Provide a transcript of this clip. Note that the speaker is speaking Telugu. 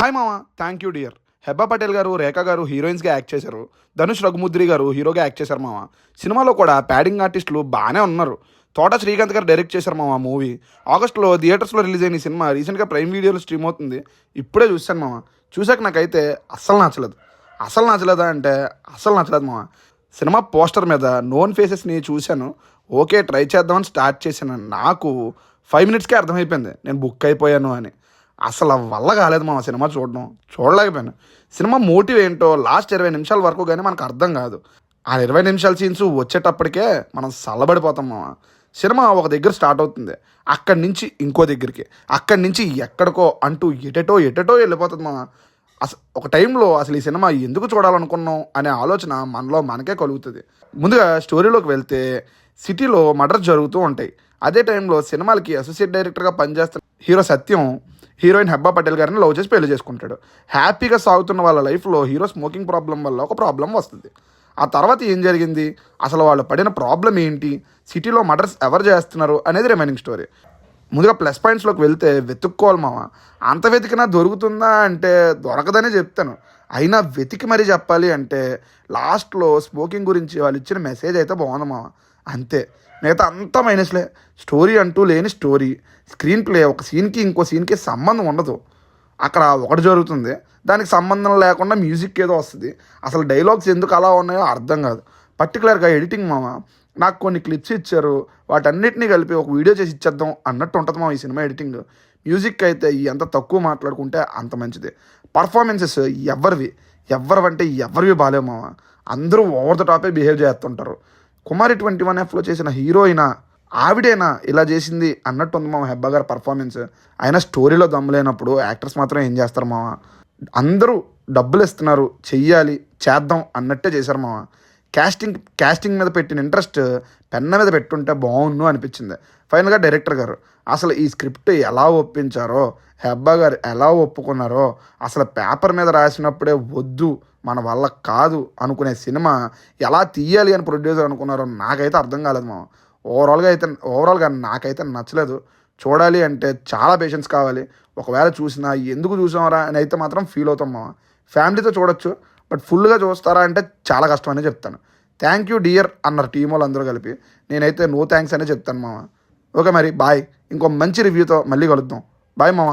హాయ్ మామ, thank you dear. Hebah Patel garu, Rekha గారు హీరోయిన్స్గా యాక్ట్ చేశారు. ధనుష్ రఘుముద్రి గారు హీరోగా యాక్ట్ చేశారు మామ. సినిమాలో కూడా ప్యాడింగ్ ఆర్టిస్టులు బాగానే ఉన్నారు. తోట శ్రీకాంత్ గారు డైరెక్ట్ చేశారు మామ మూవీ. ఆగస్టులో థియేటర్స్లో రిలీజ్ అయిన ఈ సినిమా రీసెంట్గా ప్రైమ్ వీడియోలో స్ట్రీమ్ అవుతుంది. ఇప్పుడే చూశాను మామ. చూశాక నాకైతే అస్సలు నచ్చలేదు. అస్సలు నచ్చలేదా అంటే అస్సలు నచ్చలేదు మామ. సినిమా పోస్టర్ మీద నోన్ ఫేసెస్ని చూశాను. ఓకే, ట్రై చేద్దామని స్టార్ట్ చేశాను. నాకు 5 మినిట్స్కే అర్థమైపోయింది నేను బుక్ అయిపోయాను అని. అసలు వల్ల కాలేదు మా సినిమా చూడలేకపోయాను. సినిమా మోటివ్ ఏంటో లాస్ట్ 20 నిమిషాల వరకు కానీ మనకు అర్థం కాదు. ఆ 20 నిమిషాల సీన్స్ వచ్చేటప్పటికే మనం చల్లబడిపోతాం మామ. సినిమా ఒక దగ్గర స్టార్ట్ అవుతుంది, అక్కడి నుంచి ఇంకో దగ్గరికి, అక్కడి నుంచి ఎక్కడికో అంటూ ఎటెటో వెళ్ళిపోతుంది మామ. ఒక టైంలో అసలు ఈ సినిమా ఎందుకు చూడాలనుకున్నాం అనే ఆలోచన మనలో మనకే కలుగుతుంది. ముందుగా స్టోరీలోకి వెళ్తే సిటీలో మర్డర్స్ జరుగుతూ ఉంటాయి. అదే టైంలో సినిమాలకి అసోసియేట్ డైరెక్టర్గా పనిచేస్తున్న హీరో సత్యం హీరోయిన్ హెబ్బా పటేల్ గారిని లవ్ చేసి పెళ్లి చేసుకుంటాడు. హ్యాపీగా సాగుతున్న వాళ్ళ లైఫ్లో హీరో స్మోకింగ్ ప్రాబ్లం వల్ల ఒక ప్రాబ్లం వస్తుంది. ఆ తర్వాత ఏం జరిగింది, అసలు వాళ్ళు పడిన ప్రాబ్లం ఏంటి, సిటీలో మర్డర్స్ ఎవరు చేస్తున్నారు అనేది రిమైనింగ్ స్టోరీ. ముందుగా ప్లస్ పాయింట్స్లోకి వెళ్తే వెతుక్కోవాలి మామ. అంత వెతికినా దొరుకుతుందా అంటే దొరకదనే చెప్తాను. అయినా వెతికి మరీ చెప్పాలి అంటే లాస్ట్లో స్మోకింగ్ గురించి వాళ్ళు ఇచ్చిన మెసేజ్ అయితే బాగుంది మామ. అంతే, మిగతా అంతా మైనస్లే. స్టోరీ అంటూ లేని స్టోరీ. స్క్రీన్ ప్లే ఒక సీన్కి ఇంకో సీన్కి సంబంధం ఉండదు. అక్కడ ఒకటి జరుగుతుంది, దానికి సంబంధం లేకుండా మ్యూజిక్ ఏదో వస్తుంది. అసలు డైలాగ్స్ ఎందుకు అలా ఉన్నాయో అర్థం కాదు. పర్టికులర్గా ఎడిటింగ్ మామ. నాకు కొన్ని క్లిప్స్ ఇచ్చారు, వాటన్నిటినీ కలిపి ఒక వీడియో చేసి ఇచ్చేద్దాం అన్నట్టు ఉంటుంది మామ ఈ సినిమా ఎడిటింగ్. మ్యూజిక్ అయితే ఎంత తక్కువ మాట్లాడుకుంటే అంత మంచిది. పర్ఫార్మెన్సెస్ ఎవరివంటే ఎవరివి బాలేవు మామ. అందరూ ఓవర్ ద టాపే బిహేవ్ చేస్తుంటారు. కుమారి 21Fలో చేసిన హీరోయినా ఆవిడేనా ఇలా చేసింది అన్నట్టు ఉంది మామ హెబ్బా గారి పర్ఫార్మెన్స్. అయినా స్టోరీలో దమ్ములేనప్పుడు యాక్టర్స్ మాత్రం ఏం చేస్తారు మామ. అందరూ డబ్బులు ఇస్తున్నారు, చెయ్యాలి, చేద్దాం అన్నట్టే చేశారు మామ. క్యాస్టింగ్ మీద పెట్టిన ఇంట్రెస్ట్ పెన్న మీద పెట్టుంటే బాగుండు అనిపించింది. ఫైనల్గా డైరెక్టర్ గారు అసలు ఈ స్క్రిప్ట్ ఎలా ఒప్పించారో, హెబ్బా గారు ఎలా ఒప్పుకున్నారో, అసలు పేపర్ మీద రాసినప్పుడే వద్దు మన వల్ల కాదు అనుకునే సినిమా ఎలా తీయాలి అని ప్రొడ్యూసర్ అనుకున్నారో నాకైతే అర్థం కాలేదు మామ. ఓవరాల్గా నాకైతే నచ్చలేదు. చూడాలి అంటే చాలా పేషెన్స్ కావాలి. ఒకవేళ చూసినా ఎందుకు చూసామరా అని అయితే మాత్రం ఫీల్ అవుతాం మామ. ఫ్యామిలీతో చూడొచ్చు, బట్ ఫుల్గా చూస్తారా అంటే చాలా కష్టం అని చెప్తాను. థ్యాంక్ యూ డియర్ అన్నారు టీం వాళ్ళు అందరూ కలిపి. నేనైతే నో థ్యాంక్స్ అనే చెప్తాను మామ. ఓకే మరి బాయ్. ఇంకో మంచి రివ్యూతో మళ్ళీ కలుద్దాం. బాయ్ మామ.